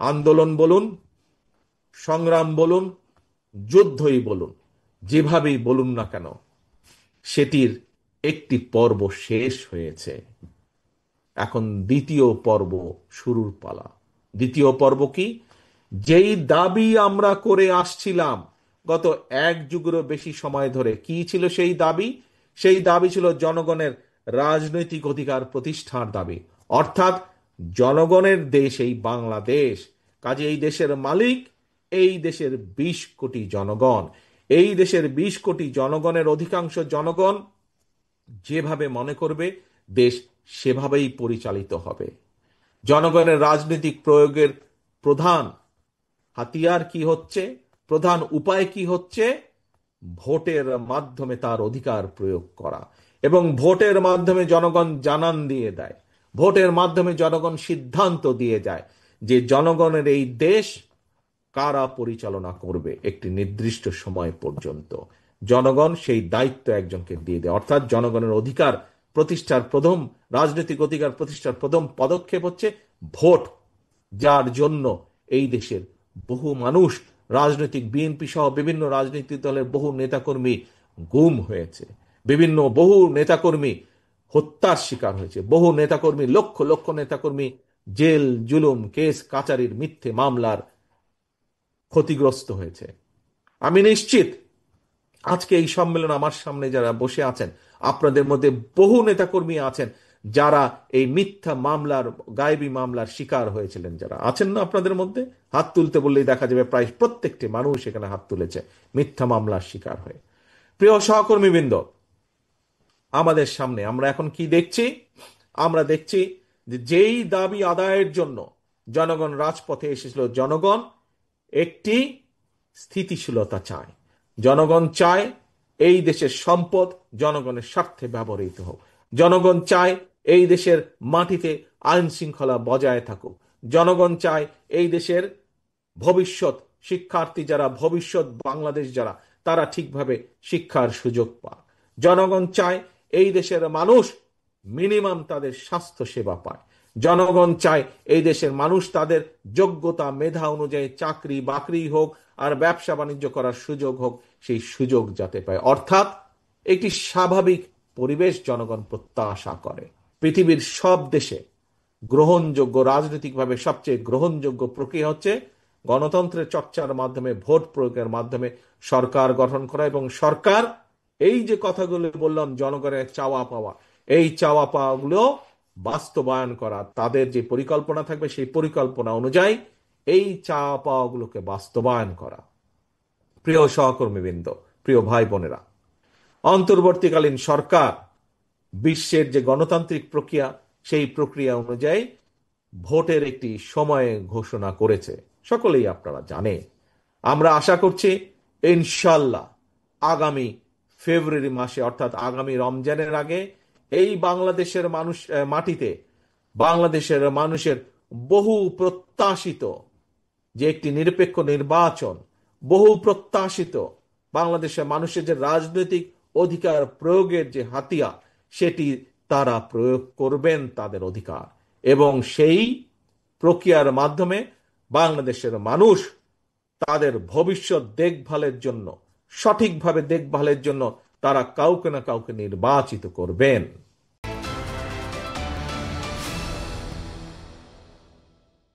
আন্দোলন বলুন, সংগ্রাম বলুন, যুদ্ধই বলুন, যেভাবেই বলুন না কেন, সেটির একটি পর্ব শেষ হয়েছে। এখন দ্বিতীয় পর্ব শুরুর পালা। দ্বিতীয় পর্ব কি? যেই দাবি আমরা করে আসছিলাম গত এক যুগেরও বেশি সময় ধরে, কি ছিল সেই দাবি? সেই দাবি ছিল জনগণের রাজনৈতিক অধিকার প্রতিষ্ঠার দাবি। অর্থাৎ জনগণের দেশ এই বাংলাদেশ, কাজে এই দেশের মালিক এই দেশের 20 কোটি জনগণ। এই দেশের 20 কোটি জনগণের অধিকাংশ জনগণ যেভাবে মনে করবে দেশ সেভাবেই পরিচালিত হবে। জনগণের রাজনৈতিক প্রয়োগের প্রধান হাতিয়ার কি হচ্ছে, প্রধান উপায় কি হচ্ছে? ভোটের মাধ্যমে তার অধিকার প্রয়োগ করা। এবং ভোটের মাধ্যমে জনগণ জানান দিয়ে দেয়, ভোটের মাধ্যমে জনগণ সিদ্ধান্ত দিয়ে যায় যে জনগণের এই দেশ কারা পরিচালনা করবে একটি নির্দিষ্ট সময় পর্যন্ত। জনগণ সেই দায়িত্ব একজনকে দিয়ে দেয়। অর্থাৎ জনগণের অধিকার প্রতিষ্ঠার প্রথম, রাজনৈতিক অধিকার প্রতিষ্ঠার প্রথম পদক্ষেপ হচ্ছে ভোট, যার জন্য এই দেশের বহু মানুষ, রাজনৈতিক বিএনপি সহ বিভিন্ন রাজনৈতিক দলের বহু নেতাকর্মী গুম হয়েছে, বহু নেতাকর্মী হত্যার শিকার হয়েছে, বহু নেতাকর্মী, লক্ষ লক্ষ নেতাকর্মী জেল জুলুম কেস কাচারির মিথ্যে মামলার ক্ষতিগ্রস্ত হয়েছে। আমি নিশ্চিত আজকে এই সম্মেলন আমার সামনে যারা বসে আছেন, আপনাদের মধ্যে বহু নেতাকর্মী আছেন যারা এই মিথ্যা মামলার, গায়েবী মামলার শিকার হয়েছিলেন। যারা আছেন না আপনাদের মধ্যে, হাত তুলতে বললেই দেখা যাবে প্রায় প্রত্যেকটি মানুষ এখানে হাত তুলেছে মিথ্যা মামলার শিকার হয়ে। প্রিয় সহকর্মীবৃন্দ, আমাদের সামনে আমরা এখন কি দেখছি? আমরা দেখছি যে যেই দাবি আদায়ের জন্য জনগণ রাজপথে এসেছিল, জনগণ একটি স্থিতিশীলতা চায়। জনগণ চায় এই দেশের সম্পদ জনগণের স্বার্থে ব্যবহৃত হোক। জনগণ চায় এই দেশের মাটিতে আইন শৃঙ্খলা বজায় থাকুক। জনগণ চায় এই দেশের ভবিষ্যৎ শিক্ষার্থী যারা, ভবিষ্যৎ বাংলাদেশ যারা, তারা ঠিকভাবে শিক্ষার সুযোগ পাক। জনগণ চায় এই দেশের মানুষ মিনিমাম তাদের স্বাস্থ্য সেবা পায়। জনগণ চায় এই দেশের মানুষ তাদের যোগ্যতা মেধা অনুযায়ী চাকরি বাকরি হোক আর ব্যবসা বাণিজ্য করার সুযোগ হোক, সেই সুযোগ যাতে পায়। অর্থাৎ একটি স্বাভাবিক পরিবেশ জনগণ প্রত্যাশা করে। পৃথিবীর সব দেশে গ্রহণযোগ্য, রাজনৈতিকভাবে সবচেয়ে গ্রহণযোগ্য প্রক্রিয়া হচ্ছে গণতন্ত্রের চর্চার মাধ্যমে, ভোট প্রয়োগের মাধ্যমে সরকার গঠন করা। এবং সরকার এই যে কথাগুলো বললাম, জনগণের চাওয়া পাওয়া, এই চাওয়া পাওয়াগুলো বাস্তবায়ন করা, তাদের যে পরিকল্পনা থাকবে সেই পরিকল্পনা অনুযায়ী এই চাওয়া পাওয়াগুলোকে বাস্তবায়ন করা। প্রিয় সহকর্মীবৃন্দ, প্রিয় ভাই বোনেরা, অন্তর্বর্তীকালীন সরকার বিশ্বের যে গণতান্ত্রিক প্রক্রিয়া, সেই প্রক্রিয়া অনুযায়ী ভোটের একটি সময় ঘোষণা করেছে, সকলেই আপনারা জানেন। আমরা আশা করছি ইনশাল্লাহ আগামী ফেব্রুয়ারি মাসে, অর্থাৎ আগামী রমজানের আগে এই বাংলাদেশের মাটিতে বাংলাদেশের মানুষের বহু প্রত্যাশিত যে একটি নিরপেক্ষ নির্বাচন, বহু প্রত্যাশিত বাংলাদেশের মানুষের যে রাজনৈতিক অধিকার প্রয়োগের যে হাতিয়ার, সেটি তারা প্রয়োগ করবেন তাদের অধিকার। এবং সেই প্রক্রিয়ার মাধ্যমে বাংলাদেশের মানুষ তাদের ভবিষ্যৎ দেখভালের জন্য, সঠিকভাবে দেখভালের জন্য তারা কাউকে না কাউকে নির্বাচিত করবেন।